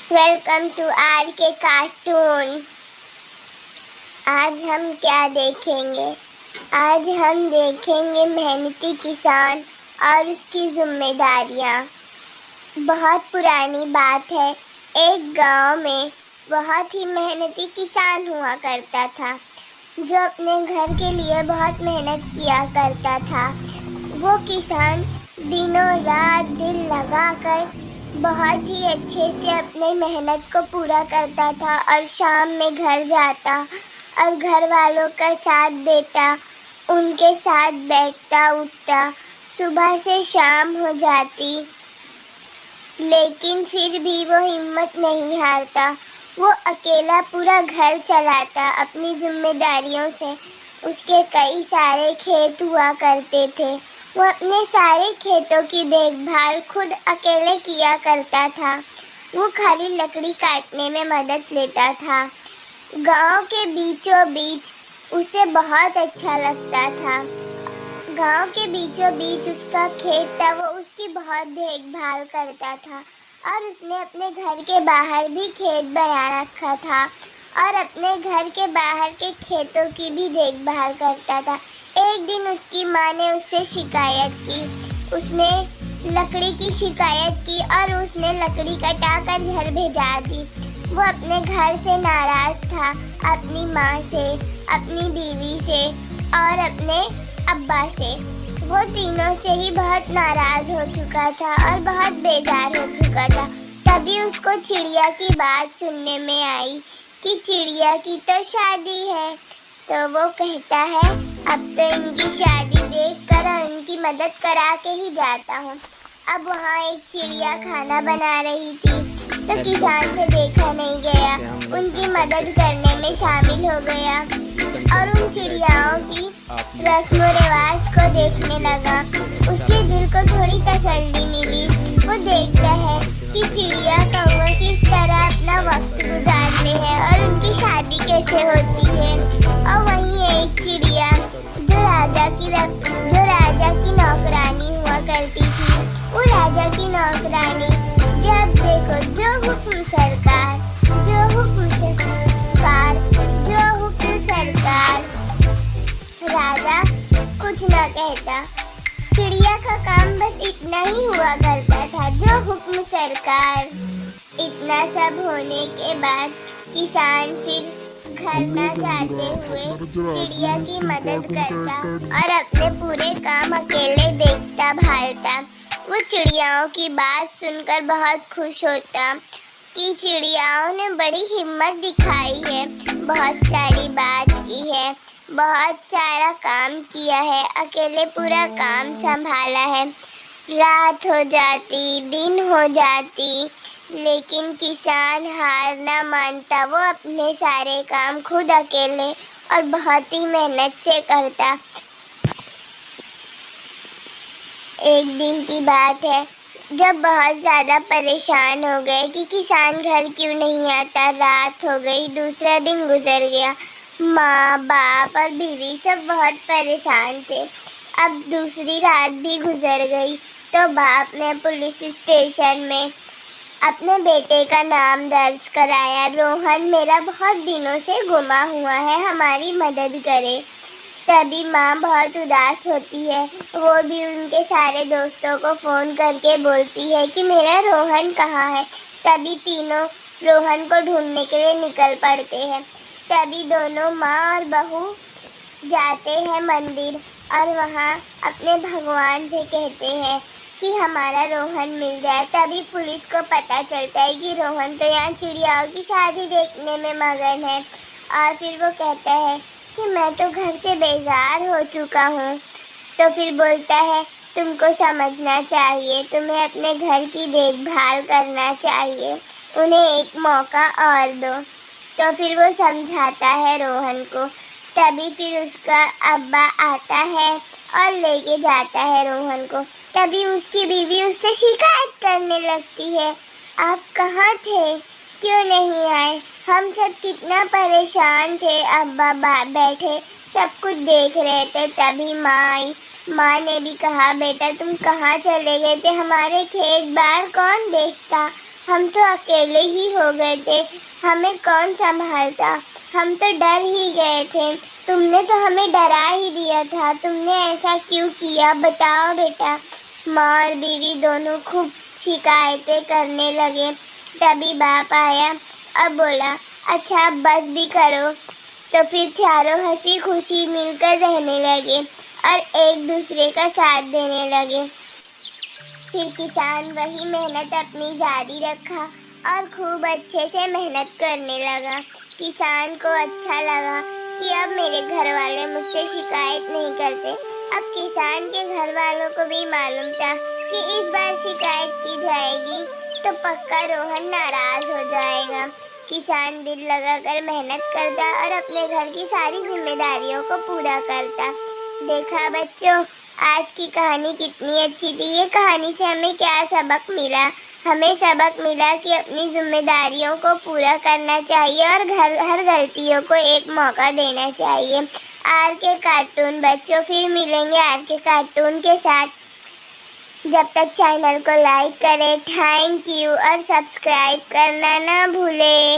Welcome to are के cartoon. आज हम क्या देखेंगे? आज हम देखेंगे मेहनती किसान और उसकी जिम्मेदारियाँ। बहुत पुरानी बात है, एक गांव में बहुत ही मेहनती किसान हुआ करता था, जो अपने घर के लिए बहुत मेहनत किया करता था। वो किसान दिनों रात दिल लगाकर बहुत ही अच्छे से अपने मेहनत को पूरा करता था और शाम में घर जाता और घर वालों का साथ देता, उनके साथ बैठता उठता। सुबह से शाम हो जाती, लेकिन फिर भी वो हिम्मत नहीं हारता। वो अकेला पूरा घर चलाता अपनी जिम्मेदारियों से। उसके कई सारे खेत हुआ करते थे। वो अपने सारे खेतों की देखभाल खुद अकेले किया करता था। वो खाली लकड़ी काटने में मदद लेता था। गांव के बीचों बीच उसे बहुत अच्छा लगता था। गांव के बीचों बीच उसका खेत था, वो उसकी बहुत देखभाल करता था। और उसने अपने घर के बाहर भी खेत बना रखा था और अपने घर के बाहर के खेतों की भी देखभाल करता था। एक दिन उसकी माँ ने उससे शिकायत की। उसने लकड़ी की शिकायत की और उसने लकड़ी कटाकर घर भेजा दी। वो अपने घर से नाराज था, अपनी माँ से, अपनी बीवी से और अपने अब्बा से। वो तीनों से ही बहुत नाराज हो चुका था और बहुत बेजार हो चुका था। तभी उसको चिड़िया की बात सुनने में आई कि चिड़िया की तो शादी है। तो वो कहता है, अब तो इनकी शादी देखकर और इनकी मदद करा के ही जाता हूँ। अब वहाँ एक चिड़िया खाना बना रही थी, तो किसान से देखा नहीं गया, उनकी मदद करने में शामिल हो गया और उन चिड़ियाओं की रस्म रिवाज को देखने लगा। उसके दिल को थोड़ी तसल्ली मिली। वो देखता है कि चिड़िया कौवा किस तरह अपना वक्त गुजारते हैं और उनकी शादी कैसे होती है। और वहीं एक चिड़िया जो राजा की नौकरानी हुआ करती थी, वो राजा की नौकरानी जब देखो जो हुक्म सरकार, जो हुक्म सरकार, जो हुक्म सरकार, राजा कुछ न कहता। चिड़िया का काम बस इतना ही हुआ करता था, जो हुक्म सरकार। इतना सब होने के बाद किसान फिर घर न जाते हुए चिड़िया की मदद करता और अपने पूरे काम अकेले देखता भालता। वो चिड़ियाओं की बात सुनकर बहुत खुश होता कि चिड़ियाओं ने बड़ी हिम्मत दिखाई है, बहुत सारी बात की है, बहुत सारा काम किया है, अकेले पूरा काम संभाला है। रात हो जाती, दिन हो जाती, लेकिन किसान हार ना मानता। वो अपने सारे काम खुद अकेले और बहुत ही मेहनत से करता। एक दिन की बात है, जब बहुत ज़्यादा परेशान हो गए कि किसान घर क्यों नहीं आता। रात हो गई, दूसरा दिन गुजर गया। माँ बाप और बीवी सब बहुत परेशान थे। अब दूसरी रात भी गुजर गई, तो बाप ने पुलिस स्टेशन में अपने बेटे का नाम दर्ज कराया। रोहन मेरा बहुत दिनों से गुमा हुआ है, हमारी मदद करे। तभी माँ बहुत उदास होती है। वो भी उनके सारे दोस्तों को फ़ोन करके बोलती है कि मेरा रोहन कहाँ है। तभी तीनों रोहन को ढूंढने के लिए निकल पड़ते हैं। तभी दोनों माँ और बहू जाते हैं मंदिर और वहाँ अपने भगवान से कहते हैं कि हमारा रोहन मिल जाए। तभी पुलिस को पता चलता है कि रोहन तो यहाँ चिड़ियाओं की शादी देखने में मगन है। और फिर वो कहता है कि मैं तो घर से बेजार हो चुका हूँ। तो फिर बोलता है, तुमको समझना चाहिए, तुम्हें अपने घर की देखभाल करना चाहिए, उन्हें एक मौका और दो। तो फिर वो समझाता है रोहन को। तभी फिर उसका अब्बा आता है और लेके जाता है रोहन को। तभी उसकी बीवी उससे शिकायत करने लगती है, आप कहाँ थे, क्यों नहीं आए, हम सब कितना परेशान थे, अब्बा बैठे सब कुछ देख रहे थे। तभी माँ आई। माँ ने भी कहा, बेटा तुम कहाँ चले गए थे, हमारे खेत बार कौन देखता, हम तो अकेले ही हो गए थे, हमें कौन संभालता। हम तो डर ही गए थे, तुमने तो हमें डरा ही दिया था। तुमने ऐसा क्यों किया, बताओ बेटा। माँ और बीवी दोनों खूब शिकायतें करने लगे। तभी बाप आया और बोला, अच्छा अब बस भी करो। तो फिर चारों हंसी खुशी मिलकर रहने लगे और एक दूसरे का साथ देने लगे। फिर किसान वही मेहनत अपनी जारी रखा और खूब अच्छे से मेहनत करने लगा। किसान को अच्छा लगा कि अब मेरे घर वाले मुझसे शिकायत नहीं करते। अब किसान के घर वालों को भी मालूम था कि इस बार शिकायत की जाएगी तो पक्का रोहन नाराज हो जाएगा। किसान दिल लगाकर मेहनत करता और अपने घर की सारी जिम्मेदारियों को पूरा करता। देखा बच्चों, आज की कहानी कितनी अच्छी थी। ये कहानी से हमें क्या सबक मिला? हमें सबक मिला कि अपनी जिम्मेदारियों को पूरा करना चाहिए और हर गलतियों को एक मौका देना चाहिए। आर के कार्टून बच्चों, फिर मिलेंगे आर के कार्टून के साथ। जब तक चैनल को लाइक करें, थैंक यू, और सब्सक्राइब करना ना भूलें।